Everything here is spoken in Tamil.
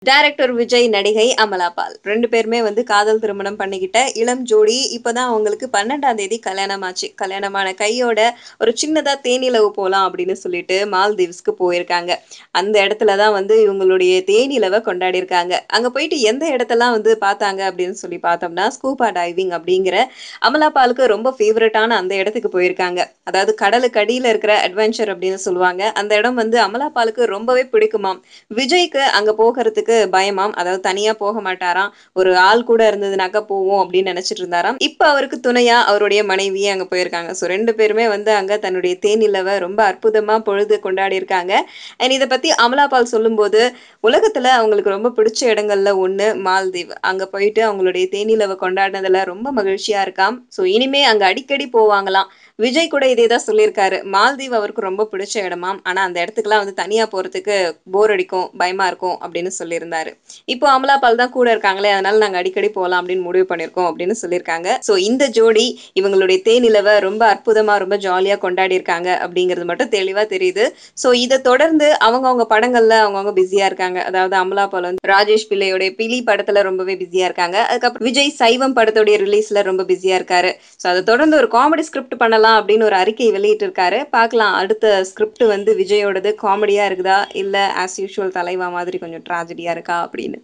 டைரக்டர் விஜய், நடிகை அமலா பால் 2 பேருமே வந்து காதல் திருமணம் பண்ணிக்கிட்ட இளம் ஜோடி. இப்பதான் அவங்களுக்கு 12ஆம் தேதி கல்யாணம் ஆச்சு. கல்யாணமான கையோட ஒரு சின்னதா தேனிலவு போலாம் அப்படின்னு சொல்லிட்டு மால்தீவ்ஸ்க்கு போயிருக்காங்க. அந்த இடத்துல தான் வந்து இவங்களுடைய தேனிலவ கொண்டாடியிருக்காங்க. அங்க போயிட்டு எந்த இடத்தெல்லாம் வந்து பார்த்தாங்க அப்படின்னு சொல்லி பார்த்தோம்னா, ஸ்கூபா டைவிங் அப்படிங்கிற அமலா பாலுக்கு ரொம்ப ஃபேவரட்டான அந்த இடத்துக்கு போயிருக்காங்க. அதாவது கடலுக்கு அடியில இருக்கிற அட்வென்ச்சர் அப்படின்னு சொல்லுவாங்க. அந்த இடம் வந்து அமலா பாலுக்கு ரொம்பவே பிடிக்குமாம். விஜய்க்கு அங்க போகறதுக்கு பயமாம். அதாவது தனியா போக மாட்டாராம். ஒரு ஆள் கூட இருந்ததுனாக்கா போவோம் அப்படின்னு நினைச்சிட்டு இருந்தாராம். இப்ப அவருக்கு துணையா அவருடைய மனைவியே அங்க போயிருக்காங்க. 2 பேருமே வந்து அங்க தன்னுடைய தேனிலவ ரொம்ப அற்புதமா பொழுது கொண்டாடியிருக்காங்க. அண்ட் இத பத்தி அமலா பால் சொல்லும்போது, உலகத்துல அவங்களுக்கு ரொம்ப பிடிச்ச இடங்கள்ல ஒண்ணு மால்தீவ். அங்க போயிட்டு அவங்களுடைய தேனிலவ கொண்டாடினதுல ரொம்ப மகிழ்ச்சியா இருக்காம். இனிமே அங்க அடிக்கடி போவாங்களாம். விஜய் கூட இதே தான் சொல்லியிருக்காரு. மால்தீவ் அவருக்கு ரொம்ப பிடிச்ச இடமாம். ஆனா அந்த இடத்துக்குலாம் வந்து தனியா போறதுக்கு போர் அடிக்கும், பயமா இருக்கும் அப்படின்னு சொல்லியிருந்தாரு. இப்போ அமலா பால் தான் கூட இருக்காங்களே, அதனால நாங்க அடிக்கடி போலாம் அப்படின்னு முடிவு பண்ணியிருக்கோம் அப்படின்னு சொல்லியிருக்காங்க. இந்த ஜோடி இவங்களுடைய தேனிலவ ரொம்ப அற்புதமா, ரொம்ப ஜாலியா கொண்டாடியிருக்காங்க அப்படிங்கிறது மட்டும் தெளிவா தெரியுது. இத தொடர்ந்து அவங்கவங்க படங்கள்ல அவங்கவங்க பிஸியா இருக்காங்க. அதாவது அமலா பால் வந்து ராஜேஷ் பிள்ளையோட பிலி படத்துல ரொம்பவே பிஸியா இருக்காங்க. அதுக்கப்புறம் விஜய் சைவம் படத்துடைய ரிலீஸ்ல ரொம்ப பிஸியா இருக்காரு. அத தொடர்ந்து ஒரு காமெடி ஸ்கிரிப்ட் பண்ணலாம் அப்படின்னு ஒரு அறிக்கை வெளியிட்டிருக்காரு. பார்க்கலாம் அடுத்த ஸ்கிரிப்ட் வந்து விஜயோடது காமெடியா இருக்குதா? இல்ல ஆஸ் யூசுவல் தலைவா மாதிரி கொஞ்சம் ட்ராஜடியா இருக்கா அப்படின்னு.